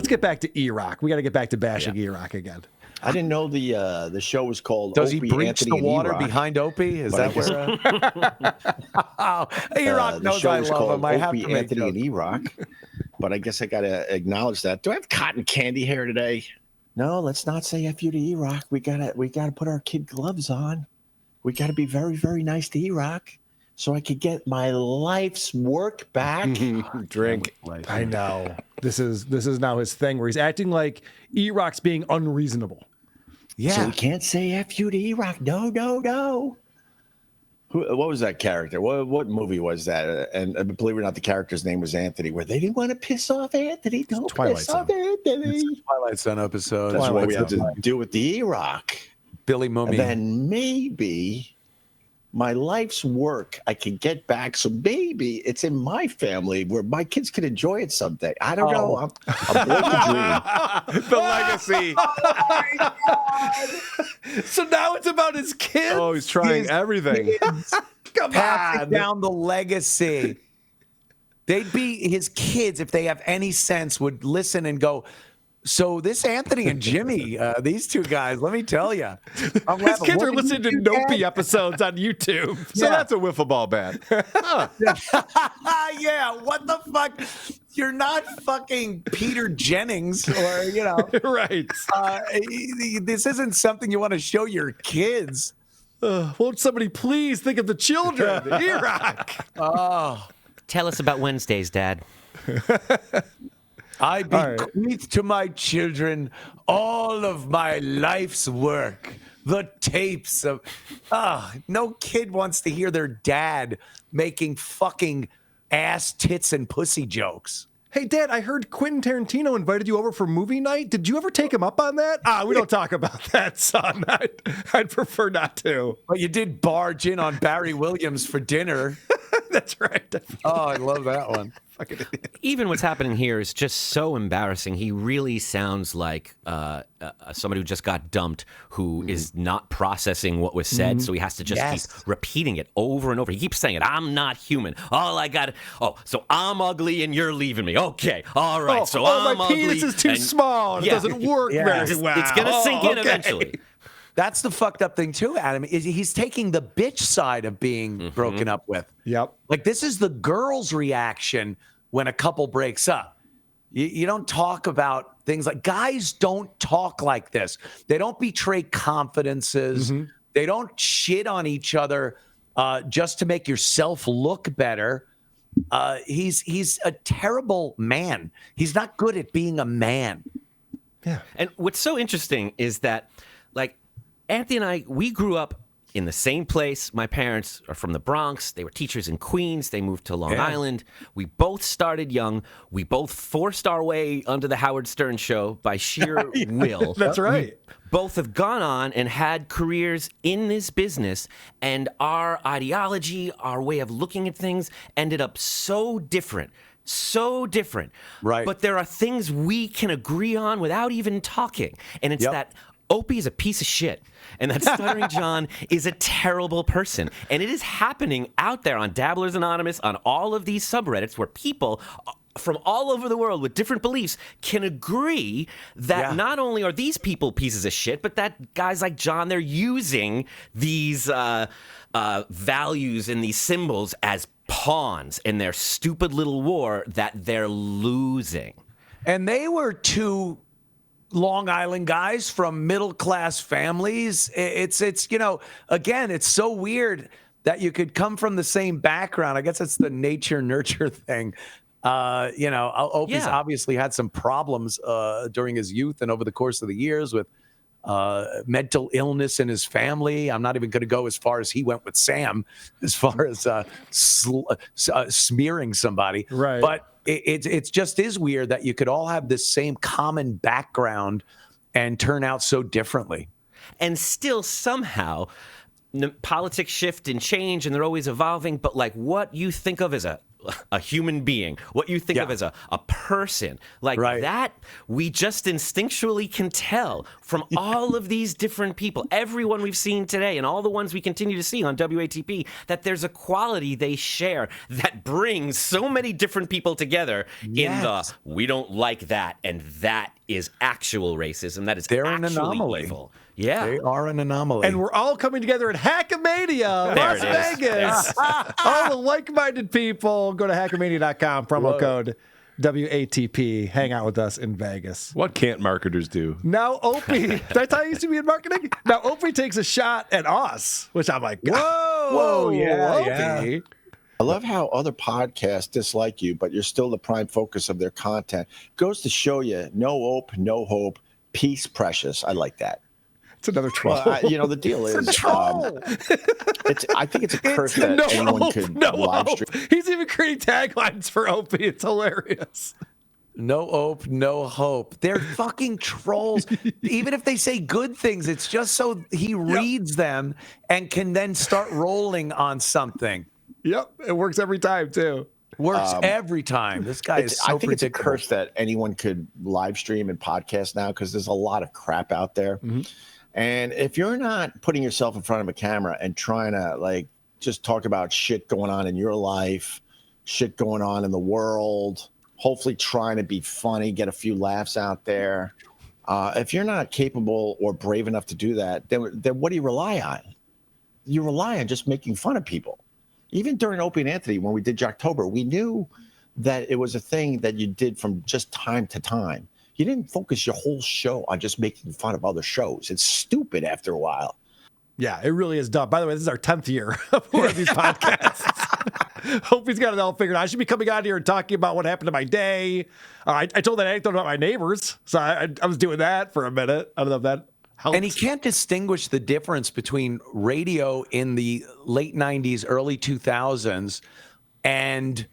Let's get back to E-Rock. We got to get back to bashing E-Rock again. I didn't know the show was called Does Opie, he breach Anthony, the and water E-Rock. behind Opie? Is But that where? E-Rock knows I love him. I have Opie, to make Anthony, and jokes. E-Rock. But I guess I got to acknowledge that. Do I have cotton candy hair today? No, let's not say F you to E-Rock. We gotta put our kid gloves on. We got to be very, very nice to E-Rock so I could get my life's work back. Drink. I know. This is now his thing where he's acting like E-Rock's being unreasonable. Yeah. So we can't say F you to E-Rock. No. What was that character? What movie was that? And believe it or not, the character's name was Anthony, where they didn't want to piss off Anthony. Don't Twilight piss Zone. off Anthony. It's a Twilight Zone episode. That's what we have Twilight to do with the E-Rock. Billy Mummy. And then maybe my life's work I can get back. So maybe it's in my family where my kids can enjoy it someday. I don't know. I'm living the dream. The legacy. So now it's about his kids. Oh, he's trying everything. Come Passing on. down the legacy. They'd be his kids, if they have any sense, would listen and go, so this Anthony and Jimmy, these two guys, let me tell you. His kids are listening to Nopi episodes on YouTube. So that's a wiffle ball bat. Yeah, what the fuck? You're not fucking Peter Jennings or, Right. This isn't something you want to show your kids. Won't somebody please think of the children? E-Rock. Oh. Tell us about Wednesdays, Dad. I bequeath to my children all of my life's work, the tapes of. No kid wants to hear their dad making fucking ass, tits, and pussy jokes. Hey, Dad, I heard Quentin Tarantino invited you over for movie night. Did you ever take him up on that? We don't talk about that, son. I'd prefer not to. But you did barge in on Barry Williams for dinner. That's right. Oh, I love that one. Even what's happening here is just so embarrassing. He really sounds like somebody who just got dumped, who is not processing what was said, so he has to just keep repeating it over and over. He keeps saying it. I'm not human. All I got. So I'm ugly and you're leaving me. Okay, all right. So I'm my ugly. penis is too small. And it doesn't work very well. It's gonna sink in eventually. That's the fucked up thing too, Adam. Is he's taking the bitch side of being broken up with. Yep. Like this is the girl's reaction when a couple breaks up. You don't talk about things like guys don't talk like this. They don't betray confidences. They don't shit on each other just to make yourself look better. He's a terrible man. He's not good at being a man. Yeah. And what's so interesting is that, like, Anthony and I, we grew up in the same place. My parents are from the Bronx. They were teachers in Queens. They moved to Long Island. We both started young. We both forced our way onto the Howard Stern show by sheer will. That's right. We both have gone on and had careers in this business, and our ideology, our way of looking at things ended up so different. So different. Right. But there are things we can agree on without even talking. And it's that Opie is a piece of shit, and that Stuttering John is a terrible person. And it is happening out there on Dabblers Anonymous, on all of these subreddits where people from all over the world with different beliefs can agree that not only are these people pieces of shit, but that guys like John, they're using these values and these symbols as pawns in their stupid little war that they're losing. And they were two Long Island guys from middle-class families. It's again, it's so weird that you could come from the same background. I guess it's the nature-nurture thing. Opie's obviously had some problems during his youth and over the course of the years with mental illness in his family. I'm not even going to go as far as he went with Sam, as far as smearing somebody. Right. But it just is weird that you could all have this same common background and turn out so differently. And still politics shift and change, and they're always evolving. But like what you think of as a a human being, what you think of as a person, like that, we just instinctually can tell from all of these different people, everyone we've seen today and all the ones we continue to see on WATP, that there's a quality they share that brings so many different people together in the, we don't like that, and that is actual racism. That is an actually anomaly. evil. Yeah. They are an anomaly. And we're all coming together at Hackamania, There Las it is. Vegas. All the like-minded people, go to hackamania.com, promo code WATP. Hang out with us in Vegas. What can't marketers do? Now Opie, that's how I used to be in marketing. Now Opie takes a shot at us, which I'm like, whoa, Opie. I love how other podcasts dislike you, but you're still the prime focus of their content. Goes to show you, no hope, no hope, peace precious. I like that. It's another troll. Well, the deal is, I think it's a curse that anyone could live stream. He's even creating taglines for Opie. It's hilarious. No hope, no hope. They're fucking trolls. Even if they say good things, it's just so he reads them and can then start rolling on something. Yep, it works every time too. Works every time. This guy is so I think it's a predictable. curse that anyone could live stream and podcast now, because there's a lot of crap out there. Mm-hmm. And if you're not putting yourself in front of a camera and trying to just talk about shit going on in your life, shit going on in the world, hopefully trying to be funny, get a few laughs out there. If you're not capable or brave enough to do that, then what do you rely on? You rely on just making fun of people. Even during Opie and Anthony, when we did Jocktober, we knew that it was a thing that you did from just time to time. You didn't focus your whole show on just making fun of other shows. It's stupid after a while. Yeah, it really is dumb. By the way, this is our 10th year of one of these podcasts. Hope he's got it all figured out. I should be coming out here and talking about what happened to my day. I told that anecdote about my neighbors, so I was doing that for a minute. I don't know if that helps. And he can't distinguish the difference between radio in the late 90s, early 2000s and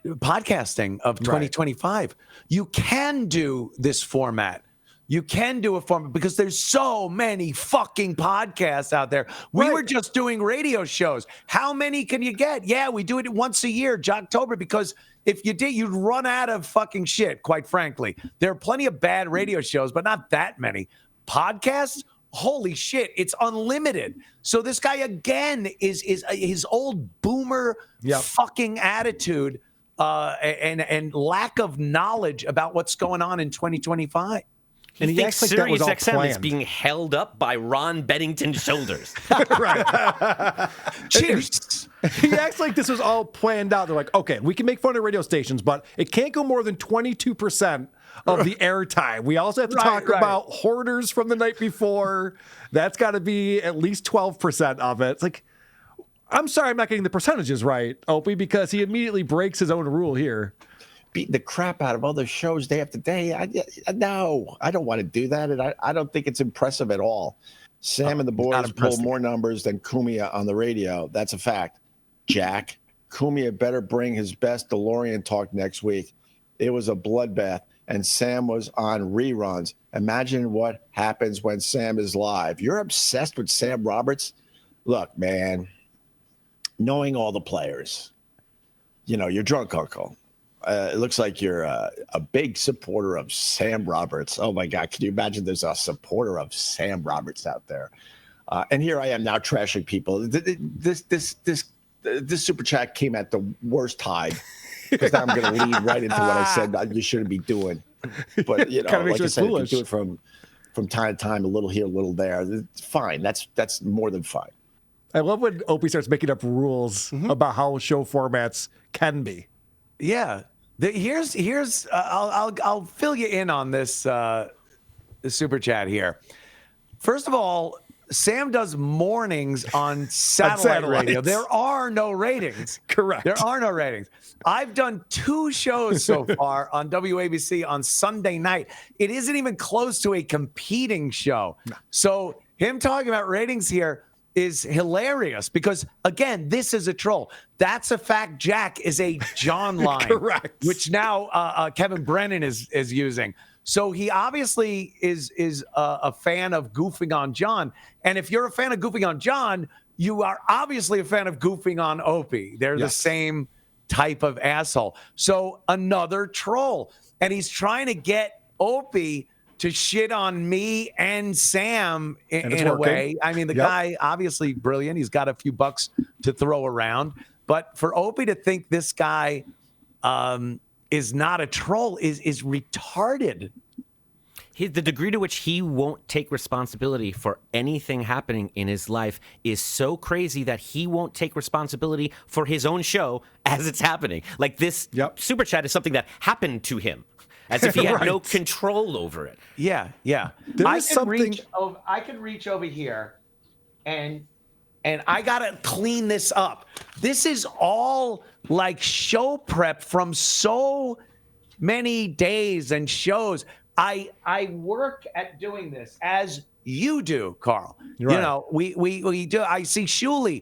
podcasting of 2025. You can do this format. You can do a format because there's so many fucking podcasts out there. We were just doing radio shows. How many can you get? Yeah, we do it once a year, Jocktober, because if you did, you'd run out of fucking shit, quite frankly. There are plenty of bad radio shows, but not that many. Podcasts? Holy shit, it's unlimited. So this guy, again, is his old boomer fucking attitude and lack of knowledge about what's going on in 2025. And he thinks like Sirius XM XM is being held up by Ron Bennington's shoulders. Cheers. He acts like this was all planned out. They're like, okay, we can make fun of radio stations, but it can't go more than 22% of the airtime. We also have to talk about hoarders from the night before. That's got to be at least 12% of it. It's like, I'm sorry I'm not getting the percentages right, Opie, because he immediately breaks his own rule here. Beating the crap out of other shows day after day. No, I don't want to do that, and I don't think it's impressive at all. Sam and the boys pull more numbers than Cumia on the radio. That's a fact. Jack, Cumia better bring his best DeLorean talk next week. It was a bloodbath, and Sam was on reruns. Imagine what happens when Sam is live. You're obsessed with Sam Roberts? Look, man, knowing all the players, you're drunk, Uncle. It looks like you're a big supporter of Sam Roberts. Oh, my God. Can you imagine there's a supporter of Sam Roberts out there? And here I am now trashing people. This super chat came at the worst time because now I'm going to lead right into what I said you shouldn't be doing. But, like I said, if you do it from time to time, a little here, a little there, it's fine. That's more than fine. I love when Opie starts making up rules about how show formats can be. Yeah. Here's I'll fill you in on this super chat here. First of all, Sam does mornings on satellite radio. There are no ratings. Correct. There are no ratings. I've done 2 shows so far on WABC on Sunday night. It isn't even close to a competing show. No. So him talking about ratings here is hilarious because, again, this is a troll. That's a fact. Jack is a John line. Correct. Which now Kevin Brennan is using. So he obviously is a fan of goofing on John. And if you're a fan of goofing on John, you are obviously a fan of goofing on Opie. They're the same type of asshole. So another troll. And he's trying to get Opie to shit on me and Sam in a way. I mean, the guy, obviously brilliant. He's got a few bucks to throw around. But for Opie to think this guy is not a troll is retarded. The degree to which he won't take responsibility for anything happening in his life is so crazy that he won't take responsibility for his own show as it's happening. Like this super chat is something that happened to him, as if he had no control over it. Yeah. I can reach over here and I gotta clean this up. This is all like show prep from so many days and shows. I work at doing this as you do, Carl. Right. You know, we do. I see Shuley.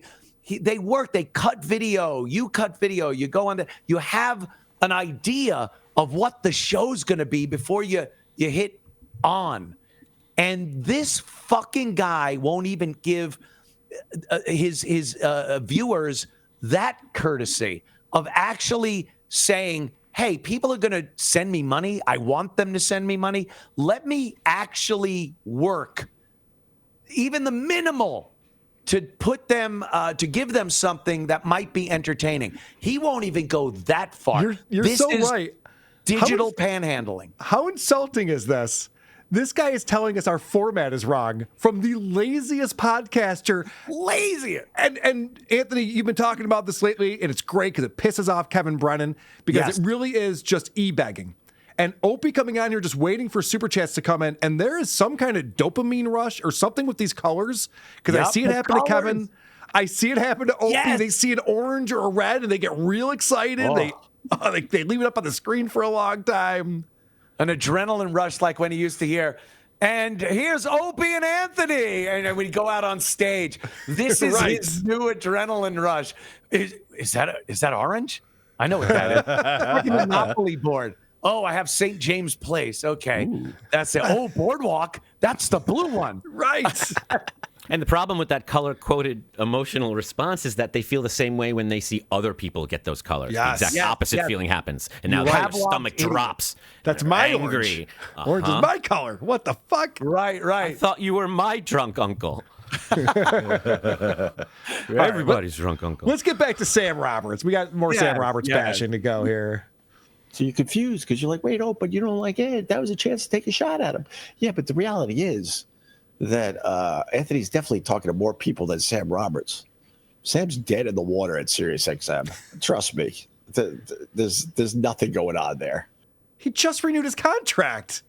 They work. They cut video. You cut video. You go on you have an idea of what the show's going to be before you hit on. And this fucking guy won't even give his viewers that courtesy of actually saying, hey, people are going to send me money. I want them to send me money. Let me actually work, even the minimal, to put them, to give them something that might be entertaining. He won't even go that far. You're so right. Digital panhandling. How insulting is this? This guy is telling us our format is wrong from the laziest podcaster. Laziest. And Anthony, you've been talking about this lately, and it's great because it pisses off Kevin Brennan because it really is just e-begging. And Opie coming on here just waiting for super chats to come in, and there is some kind of dopamine rush or something with these colors because I see it happen to Kevin. I see it happen to Opie. Yes. They see an orange or a red, and they get real excited. They leave it up on the screen for a long time. An adrenaline rush like when he used to hear, and here's Opie and Anthony, and we'd go out on stage. This is his new adrenaline rush. Is that orange? I know what that is. It's like a Monopoly board. Oh, I have St. James Place. Okay. Ooh. That's it. Oh, Boardwalk. That's the blue one. Right. And the problem with that color-coded emotional response is that they feel the same way when they see other people get those colors. Yes. The exact opposite feeling happens. And now their stomach drops. That's my angry. Orange. Orange is my color. What the fuck? Right. I thought you were my drunk uncle. Everybody's drunk uncle. Let's get back to Sam Roberts. We got more Sam Roberts bashing to go here. So you're confused because you're like, wait, but you don't like it. That was a chance to take a shot at him. Yeah, but the reality is that Anthony's definitely talking to more people than Sam Roberts. Sam's dead in the water at SiriusXM. Trust me. There's nothing going on there. He just renewed his contract.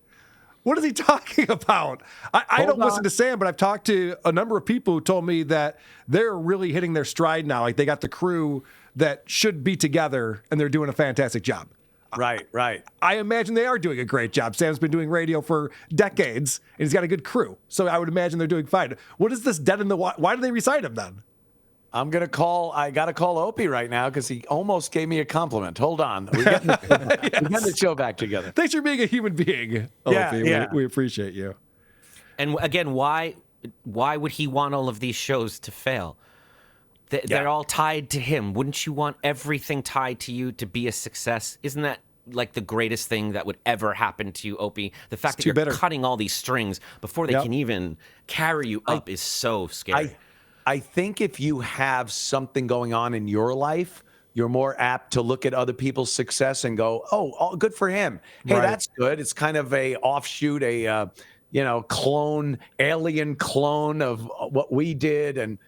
What is he talking about? I don't listen to Sam, but I've talked to a number of people who told me that they're really hitting their stride now. Like they got the crew that should be together, and they're doing a fantastic job. Right. I imagine they are doing a great job. Sam's been doing radio for decades, and he's got a good crew. So I would imagine they're doing fine. What is this dead in the water? Why did they resign him then? I got to call Opie right now because he almost gave me a compliment. Hold on. We're getting the show back together. Thanks for being a human being, Opie. Yeah. We appreciate you. And again, why would he want all of these shows to fail? They're all tied to him. Wouldn't you want everything tied to you to be a success? Isn't that like the greatest thing that would ever happen to you, Opie? The fact that you're cutting all these strings before they can even carry you up is so scary. I think if you have something going on in your life, you're more apt to look at other people's success and go, oh, good for him. Hey, that's good. It's kind of a offshoot, alien clone of what we did. And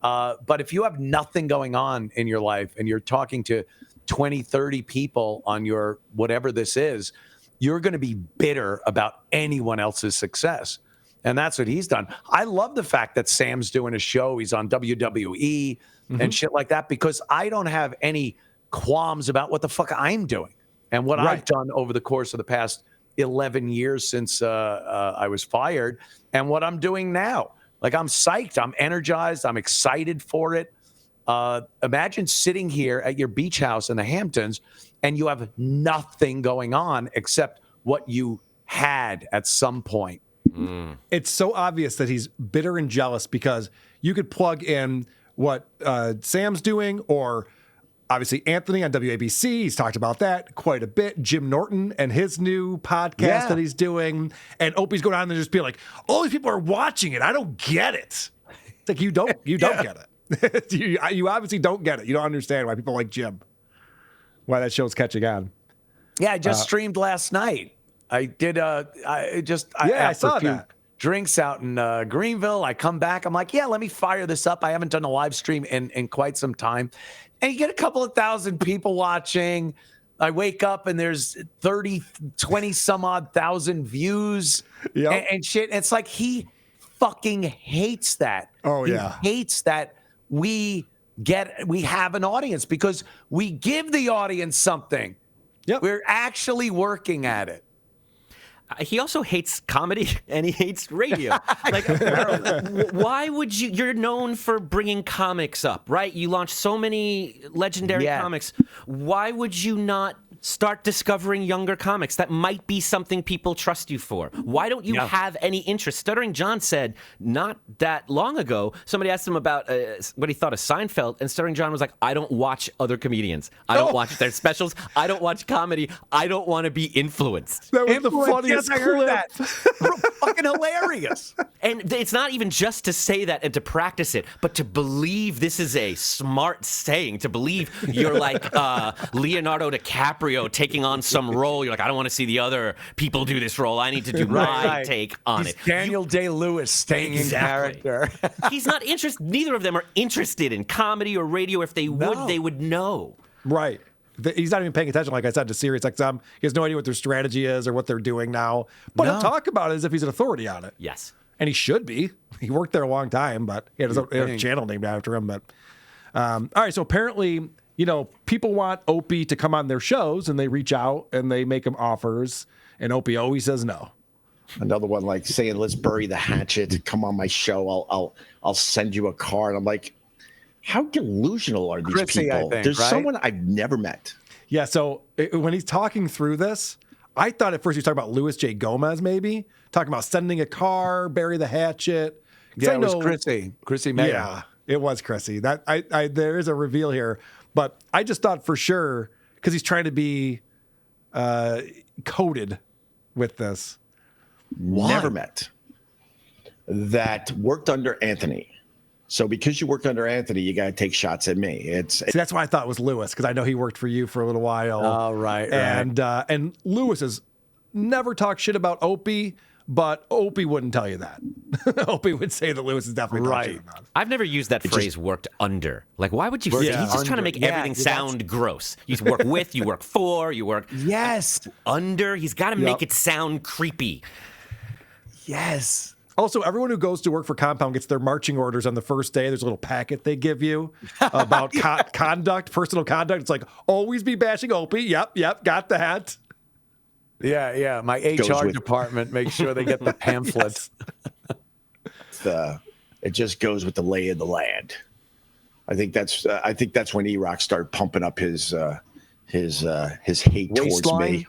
but if you have nothing going on in your life and you're talking to 20, 30 people on your whatever this is, you're going to be bitter about anyone else's success. And that's what he's done. I love the fact that Sam's doing a show. He's on WWE and shit like that because I don't have any qualms about what the fuck I'm doing and what I've done over the course of the past 11 years since I was fired and what I'm doing now. Like, I'm psyched. I'm energized. I'm excited for it. Imagine sitting here at your beach house in the Hamptons and you have nothing going on except what you had at some point. It's so obvious that he's bitter and jealous because you could plug in what Sam's doing or obviously Anthony on WABC, he's talked about that quite a bit. Jim Norton and his new podcast that he's doing. And Opie's going on and just being like, all these people are watching it. I don't get it. It's like, you don't get it. you obviously don't get it. You don't understand why people like Jim, why that show's catching on. Yeah, I just streamed last night. I did. I saw that. Drinks out in Greenville. I come back. I'm like, yeah, let me fire this up. I haven't done a live stream in quite some time. And you get a couple of thousand people watching. I wake up and there's 20 some odd thousand views and shit. And it's like he fucking hates that. Oh, he yeah. hates that we have an audience because we give the audience something. Yep. We're actually working at it. He also hates comedy and he hates radio. Like, why would you? You're known for bringing comics up, right? You launched so many legendary comics. Why would you not start discovering younger comics? That might be something people trust you for. Why don't you have any interest? Stuttering John said not that long ago, somebody asked him about what he thought of Seinfeld, and Stuttering John was like, I don't watch other comedians. I don't watch their specials. I don't watch comedy. I don't want to be influenced. That was the funniest I heard that. Fucking hilarious. And it's not even just to say that and to practice it, but to believe this is a smart saying, to believe you're like Leonardo DiCaprio taking on some role. You're like, I don't want to see the other people do this role. I need to do my take on it. Daniel Day-Lewis staying in character. He's not interested. Neither of them are interested in comedy or radio. If they would, they would know. Right. He's not even paying attention, like I said, to SiriusXM. He has no idea what their strategy is or what they're doing now. But he'll talk about it as if he's an authority on it. Yes. And he should be. He worked there a long time, but he had his own channel named after him. But all right, so apparently, people want Opie to come on their shows, and they reach out and they make him offers, and Opie always says no. Another one like saying, "Let's bury the hatchet. Come on my show. I'll send you a card." I'm like, how delusional are these Chrissy, people? I think, There's right? someone I've never met. Yeah, so when he's talking through this, I thought at first he was talking about Louis J. Gomez, maybe talking about sending a car, bury the hatchet. Yeah, it was Chrissy Mayor. Yeah, it was Chrissy. That there is a reveal here, but I just thought for sure because he's trying to be coded with this. Never met. That worked under Anthony. So because you worked under Anthony, you got to take shots at me. See, that's why I thought it was Louis, because I know he worked for you for a little while. Oh, right. And Louis has never talked shit about Opie, but Opie wouldn't tell you that. Opie would say that Louis is definitely talking shit about it. I've never used that phrase "worked under." Like, why would you say? He's just trying to make everything sound gross. You work with, you work for, you work under. He's got to make it sound creepy. Yes. Also, everyone who goes to work for Compound gets their marching orders on the first day. There's a little packet they give you about conduct, personal conduct. It's like, always be bashing Opie. Yep, got that. Yeah. My HR department makes sure they get the pamphlets. It just goes with the lay of the land. I think that's when E-Rock started pumping up his hate towards me.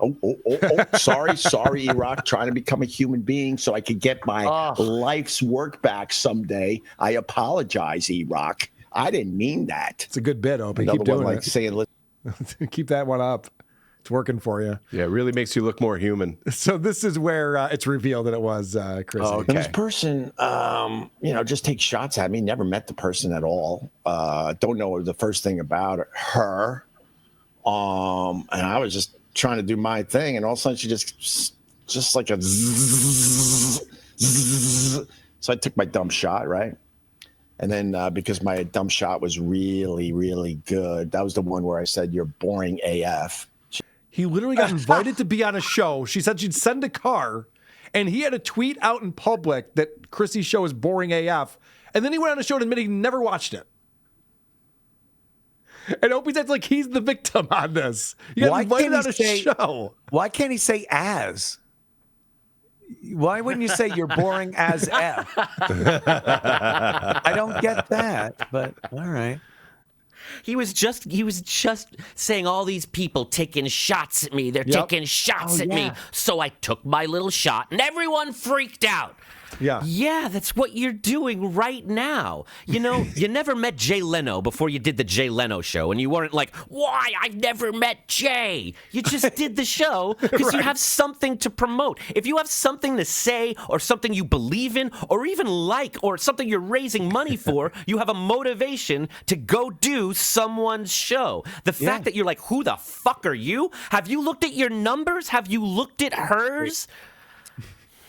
Sorry, E-Rock, trying to become a human being so I could get my life's work back someday. I apologize, E-Rock. I didn't mean that. It's a good bit, Opie. Another Keep doing one, like it. saying, keep that one up. It's working for you. Yeah, it really makes you look more human. So this is where it's revealed that it was Chrissy. Oh, And this person, just takes shots at me. Never met the person at all. Don't know the first thing about her. And I was just trying to do my thing, and all of a sudden she just like a zzz. So I took my dumb shot, right? And then because my dumb shot was really, really good, that was the one where I said, "You're boring AF." He literally got invited to be on a show. She said she'd send a car, and he had a tweet out in public that Chrissy's show is boring AF. And then he went on a show and admitted he never watched it. And Opie says like he's the victim on this. He got invited on a show. Why can't he say as? Why wouldn't you say you're boring as F? I don't get that, but all right. He was just saying all these people taking shots at me. They're taking shots at me. So I took my little shot and everyone freaked out. Yeah. Yeah, that's what you're doing right now. You know, you never met Jay Leno before you did the Jay Leno show, and you weren't like, why? I've never met Jay. You just did the show because you have something to promote. If you have something to say or something you believe in or even like or something you're raising money for, you have a motivation to go do someone's show. The fact that you're like, who the fuck are you? Have you looked at your numbers? Have you looked at hers?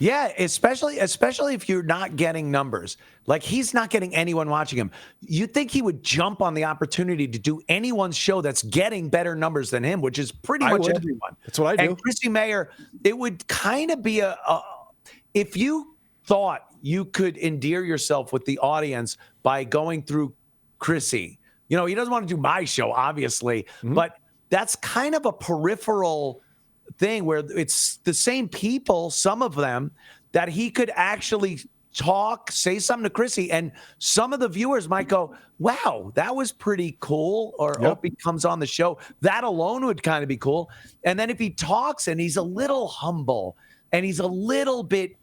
Yeah, especially if you're not getting numbers. Like, he's not getting anyone watching him. You'd think he would jump on the opportunity to do anyone's show that's getting better numbers than him, which is pretty much everyone. That's what I do. And Chrissy Mayor, it would kind of be if you thought you could endear yourself with the audience by going through Chrissy. You know, he doesn't want to do my show, obviously, but that's kind of a peripheral thing where it's the same people, some of them, that he could actually talk, say something to Chrissy, and some of the viewers might go, wow, that was pretty cool, or Opie comes on the show. That alone would kind of be cool. And then if he talks and he's a little humble and he's a little bit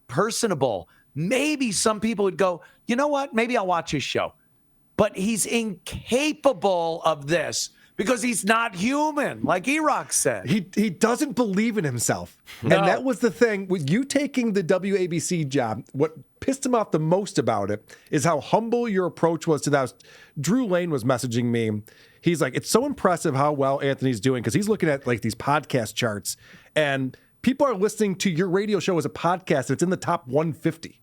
personable, maybe some people would go, you know what, maybe I'll watch his show. But he's incapable of this because he's not human, like E-Rock said. He doesn't believe in himself. No. And that was the thing. With you taking the WABC job, what pissed him off the most about it is how humble your approach was to that. Drew Lane was messaging me. He's like, it's so impressive how well Anthony's doing, because he's looking at like these podcast charts, and people are listening to your radio show as a podcast. It's in the top 150.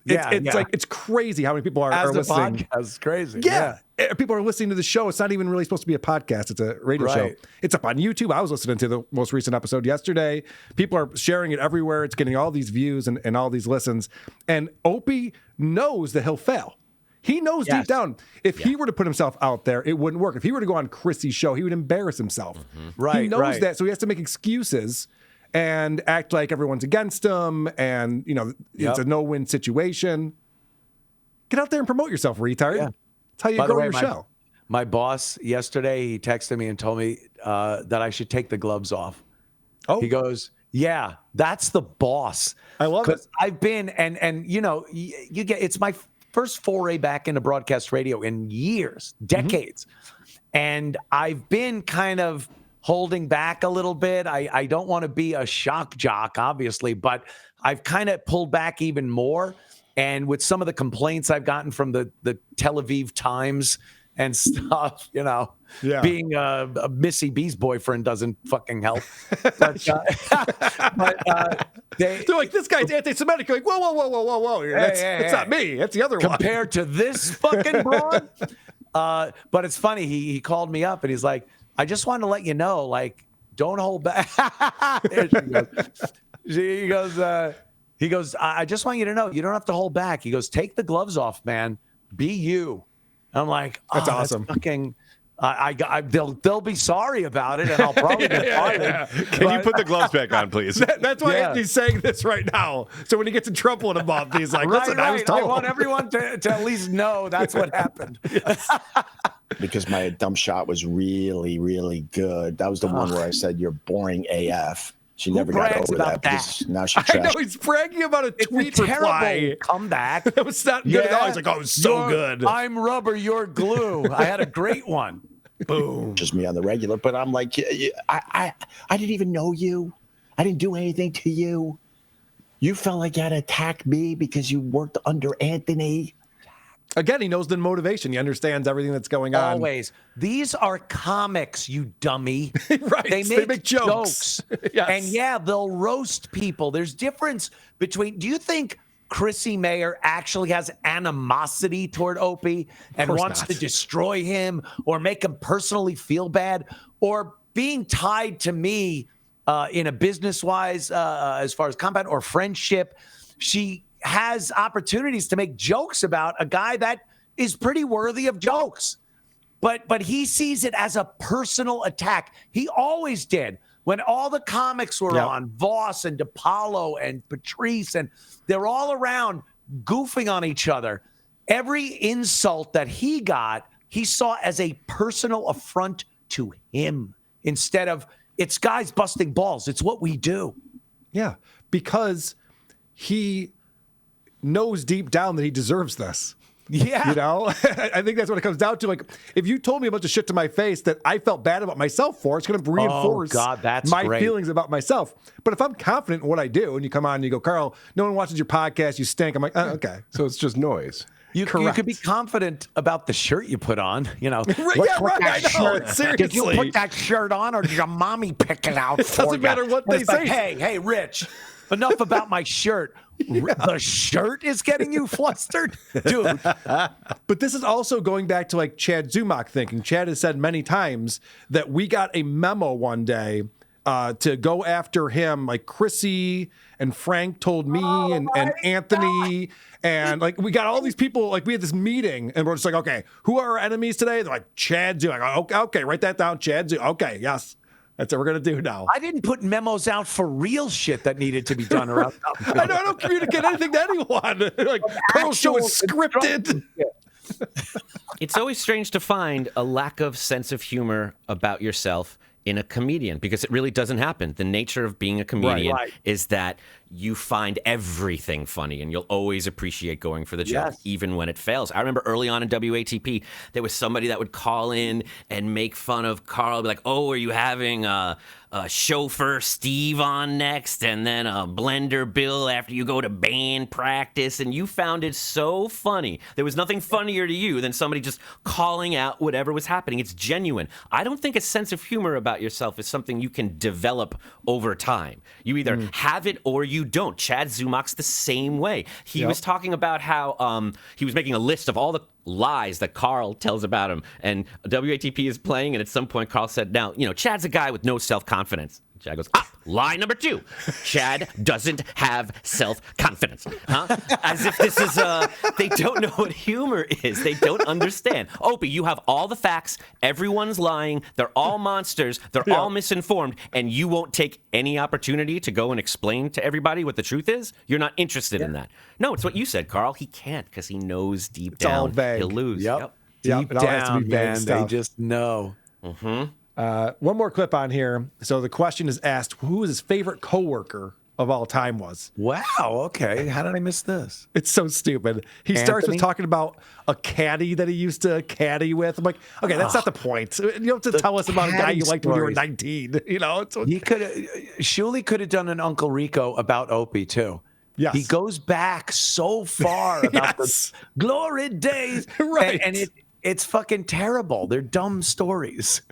It's like, it's crazy how many people are listening. Podcast, it's crazy. Yeah. People are listening to the show. It's not even really supposed to be a podcast. It's a radio show. It's up on YouTube. I was listening to the most recent episode yesterday. People are sharing it everywhere. It's getting all these views and all these listens. And Opie knows that he'll fail. He knows deep down, if he were to put himself out there, it wouldn't work. If he were to go on Chrissy's show, he would embarrass himself. Right. He knows that, so he has to make excuses and act like everyone's against him, and it's a no-win situation. Get out there and promote yourself, retard. Yeah. That's how you grow your show. My boss yesterday, he texted me and told me that I should take the gloves off. Oh, he goes, yeah, that's the boss. I love it. I've been and you get, it's my first foray back into broadcast radio in years, decades, and I've been kind of holding back a little bit. I don't want to be a shock jock, obviously, but I've kind of pulled back even more. And with some of the complaints I've gotten from the Tel Aviv Times and stuff, being a Missy B's boyfriend doesn't fucking help. But they're like, this guy's anti-Semitic. You're like, whoa. That's not me. That's the other one. Compared to this fucking broad. But it's funny. He called me up and he's like, I just wanted to let you know, like, don't hold back. There she goes. He goes, I just want you to know, you don't have to hold back. He goes, take the gloves off, man. Be you. I'm like, that's awesome. That's fucking, they'll be sorry about it, and I'll probably get fired. Can you put the gloves back on, please? That's why Anthony's saying this right now. So when he gets in trouble in a month, he's like, listen, I was told. I want everyone to at least know that's what happened. Because my dumb shot was really, really good. That was the one where I said, you're boring AF. She never got over that. Because now she trashed. I know, he's bragging about a tweet reply. Comeback. That was not good at all. He's like, oh, it was so good. I'm rubber, you're glue. I had a great one. Boom. Just me on the regular. But I'm like, I didn't even know you. I didn't do anything to you. You felt like you had to attack me because you worked under Anthony. Again, he knows the motivation. He understands everything that's going on. Always. These are comics, you dummy. Right. They make jokes. Yes. And they'll roast people. There's difference between, do you think Chrissy Mayor actually has animosity toward Opie and wants to destroy him or make him personally feel bad? Or being tied to me in a business-wise, as far as combat or friendship, she has opportunities to make jokes about a guy that is pretty worthy of jokes. But he sees it as a personal attack. He always did. When all the comics were on, Voss and DePaulo and Patrice, and they're all around goofing on each other, every insult that he got, he saw as a personal affront to him instead of, it's guys busting balls. It's what we do. Yeah, because he knows deep down that he deserves this. Yeah. You know, I think that's what it comes down to. Like, if you told me a bunch of shit to my face that I felt bad about myself for, it's going to reinforce my feelings about myself. But if I'm confident in what I do, and you come on and you go, Carl, no one watches your podcast, you stink. I'm like, oh, okay. So it's just noise. You could be confident about the shirt you put on, you know. I know. Seriously. Did you put that shirt on or did your mommy pick it out for you? Doesn't matter what they say. Like, hey, Rich, enough about my shirt. The shirt is getting you flustered? Dude. But this is also going back to like Chad Zumach thinking. Chad has said many times that we got a memo one day to go after him. Like Chrissy and Frank told me and Anthony. And like we got all these people, like we had this meeting and we're just like, okay, who are our enemies today? They're like, Chad Zumach. Okay, write that down, Chad Zumach. Okay, yes. That's what we're going to do now. I didn't put memos out for real shit that needed to be done around. I don't communicate anything to anyone. Like, Carl's show is scripted. It's always strange to find a lack of sense of humor about yourself in a comedian because it really doesn't happen. The nature of being a comedian is that you find everything funny and you'll always appreciate going for the joke, even when it fails. I remember early on in WATP, there was somebody that would call in and make fun of Carl, be like, oh, are you having a chauffeur Steve on next and then a blender Bill after you go to band practice? And you found it so funny. There was nothing funnier to you than somebody just calling out whatever was happening. It's genuine. I don't think a sense of humor about yourself is something you can develop over time. You either have it or you don't. Chad Zumach's the same way. He was talking about how he was making a list of all the lies that Carl tells about him, and WATP is playing, and at some point Carl said, now, you know, Chad's a guy with no self-confidence. Chad goes, lie number 2. Chad doesn't have self-confidence. As if this is, they don't know what humor is. They don't understand. Opie, you have all the facts. Everyone's lying. They're all monsters. They're all misinformed. And you won't take any opportunity to go and explain to everybody what the truth is? You're not interested in that. No, it's what you said, Carl. He can't because he knows deep down all vague. He'll lose. Deep down, man, they just know. One more clip on here. So the question is asked, who his favorite coworker of all time was. Wow, okay. How did I miss this? It's so stupid. He starts with talking about a caddy that he used to caddy with. I'm like, okay, that's not the point. You don't have to tell us about a guy you liked when you were 19. You know, he Shuli could have done an Uncle Rico about Opie too. Yes. He goes back so far about the glory days. Right. And it's fucking terrible. They're dumb stories.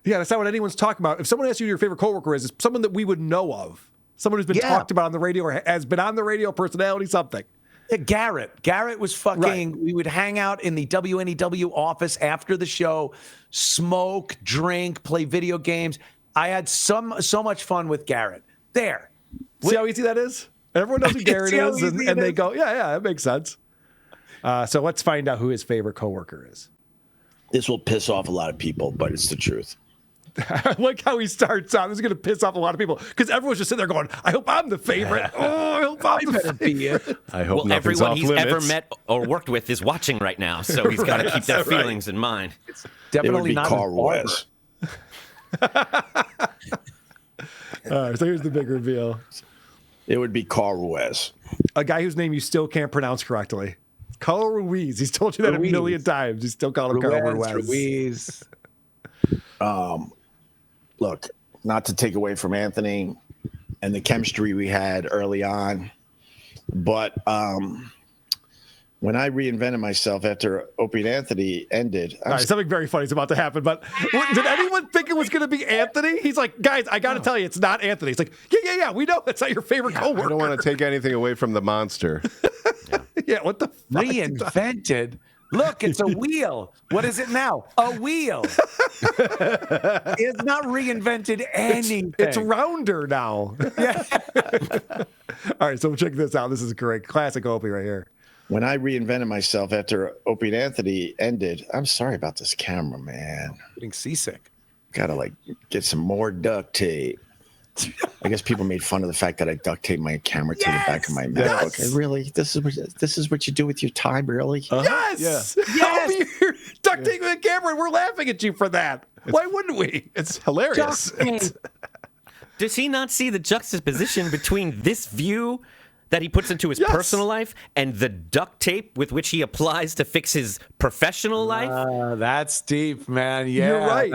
Yeah, that's not what anyone's talking about. If someone asks you who your favorite coworker is, it's someone that we would know of. Someone who's been talked about on the radio or has been on the radio, personality, something. Yeah, Garrett was fucking, we would hang out in the WNEW office after the show, smoke, drink, play video games. I had so much fun with Garrett. There. See how easy that is? Everyone knows who Garrett is, and they go, yeah, that makes sense. So let's find out who his favorite coworker is. This will piss off a lot of people, but it's the truth. I like how he starts out. This is going to piss off a lot of people because everyone's just sitting there going, I hope I'm the favorite. I hope I'm the favorite. I hope everyone he's limits. ever met or worked with is watching right now, so he's got to keep their feelings in mind. It's definitely not Carl Wes. All right, so here's the big reveal. It would be Carl Wes. A guy whose name you still can't pronounce correctly. Carl Ruiz. He's told you that a million times. He's still called him Carl Ruiz. Look, not to take away from Anthony and the chemistry we had early on, but when I reinvented myself after Opie and Anthony ended, all right, something very funny is about to happen. But did anyone think it was going to be Anthony? He's like, guys, I got to tell you, it's not Anthony. He's like, yeah, we know that's not your favorite coworker. I don't want to take anything away from the monster. Yeah, what the fuck? Reinvented. Look, it's a wheel. What is it now? A wheel. It's not reinvented anything. It's rounder now. Yeah. All right, so check this out. This is great. Classic Opie right here. When I reinvented myself after Opie and Anthony ended, I'm sorry about this camera, man. Getting seasick. Gotta get some more duct tape. I guess people made fun of the fact that I duct taped my camera to the back of my mouth. Yes. Okay, really? This is what you do with your time, really? Yes. Yeah. Yes. Duct taping the camera, and we're laughing at you for that. Why wouldn't we? It's hilarious. Does he not see the juxtaposition between this view that he puts into his personal life and the duct tape with which he applies to fix his professional life. That's deep, man. Yeah, You're right.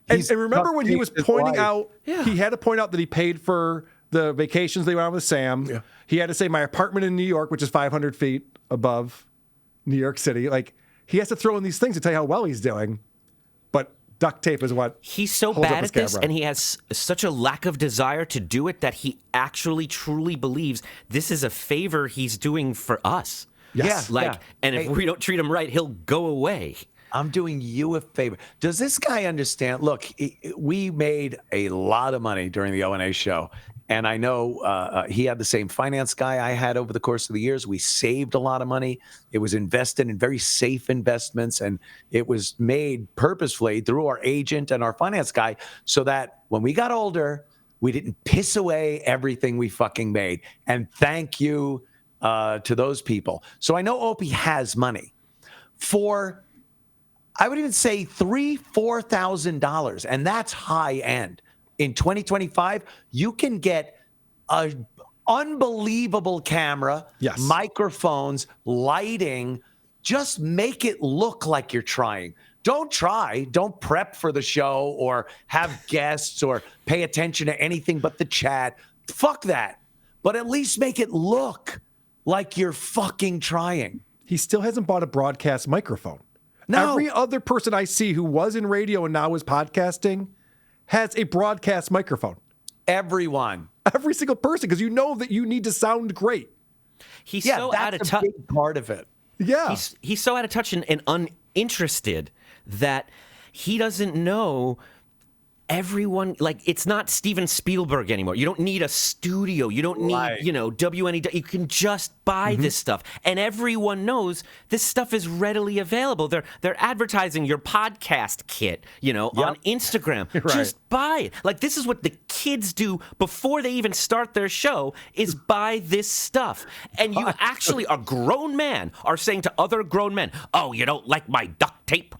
And remember when he was pointing out, he had to point out that he paid for the vacations they went on with Sam. Yeah. He had to say my apartment in New York, which is 500 feet above New York City. Like, he has to throw in these things to tell you how well he's doing. But duct tape is what he's so bad at this, and he has such a lack of desire to do it that he actually truly believes this is a favor he's doing for us. Yes. And if we don't treat him right, he'll go away. I'm doing you a favor. Does this guy understand? Look, we made a lot of money during the O&A show. And I know he had the same finance guy I had over the course of the years. We saved a lot of money. It was invested in very safe investments. And it was made purposefully through our agent and our finance guy so that when we got older, we didn't piss away everything we fucking made. And thank you to those people. So I know Opie has money for, I would even say $3,000-$4,000, and that's high end. In 2025, you can get an unbelievable camera, microphones, lighting. Just make it look like you're trying. Don't prep for the show or have guests or pay attention to anything but the chat. Fuck that. But at least make it look like you're fucking trying. He still hasn't bought a broadcast microphone. No. Every other person I see who was in radio and now is podcasting has a broadcast microphone. Everyone. Every single person, because you know that you need to sound great. He's so out of touch. That's a big part of it. Yeah. He's so out of touch and uninterested that he doesn't know everyone. Like, it's not Steven Spielberg anymore. You don't need a studio. You don't need, WNEW. You can just buy this stuff. And everyone knows this stuff is readily available. They're advertising your podcast kit, on Instagram. Right. Just buy it. Like, this is what the kids do before they even start their show is buy this stuff. And you actually, a grown man, are saying to other grown men, oh, you don't like my duct tape?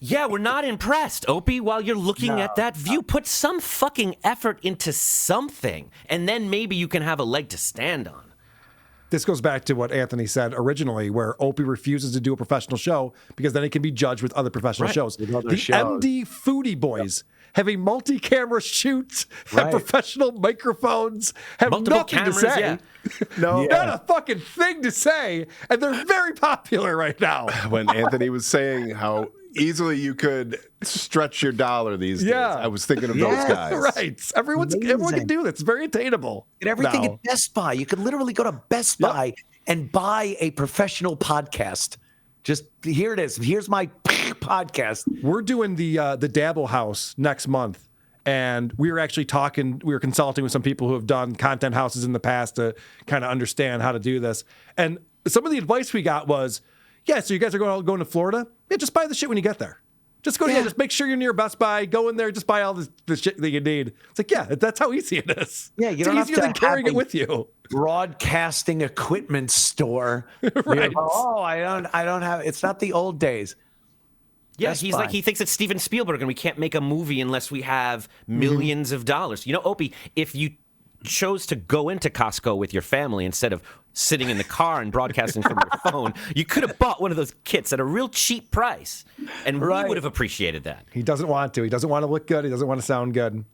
Yeah, we're not impressed, Opie. While you're looking at that view, put some fucking effort into something, and then maybe you can have a leg to stand on. This goes back to what Anthony said originally, where Opie refuses to do a professional show because then it can be judged with other professional shows. The MD Foodie Boys have a multi-camera shoot, have professional microphones, have multiple nothing cameras, to say. Not a fucking thing to say, and they're very popular right now. When Anthony was saying how easily you could stretch your dollar these days, I was thinking of those guys. Right. Everyone can do this. It's very attainable. Get everything at Best Buy. You could literally go to Best Buy and buy a professional podcast. Just here it is. Here's my podcast. We're doing the Dabble House next month, and we were actually consulting with some people who have done content houses in the past to kind of understand how to do this. And some of the advice we got was, so you guys are going to Florida? Yeah, just buy the shit when you get there. Just go just make sure you're near Best Buy. Go in there, just buy all the shit that you need. It's like, that's how easy it is. Yeah, you it's don't easier have to than carrying have it with you. Broadcasting equipment store. Right. I don't have. It's not the old days. Yeah, he's like, he thinks it's Steven Spielberg, and we can't make a movie unless we have millions of dollars. Opie, if you chose to go into Costco with your family instead of sitting in the car and broadcasting from your phone, you could have bought one of those kits at a real cheap price, and we would have appreciated that. He doesn't want to. He doesn't want to look good. He doesn't want to sound good.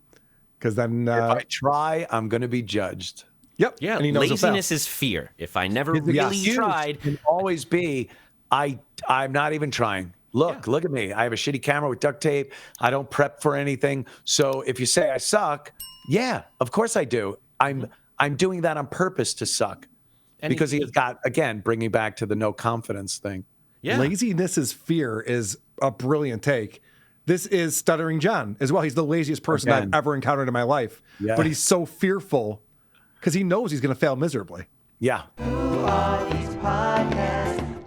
Because then... if I try, I'm going to be judged. Yep. Yeah, and he knows laziness is fear. If I never really tried... Can always be, I'm not even trying. Look at me. I have a shitty camera with duct tape. I don't prep for anything. So if you say I suck, of course I do. I'm doing that on purpose to suck. And because he has got, again, bringing back to the no confidence thing. Yeah. Laziness is fear is a brilliant take. This is Stuttering John as well. He's the laziest person I've ever encountered in my life. Yeah. But he's so fearful because he knows he's going to fail miserably. Yeah. Who are these podcasts?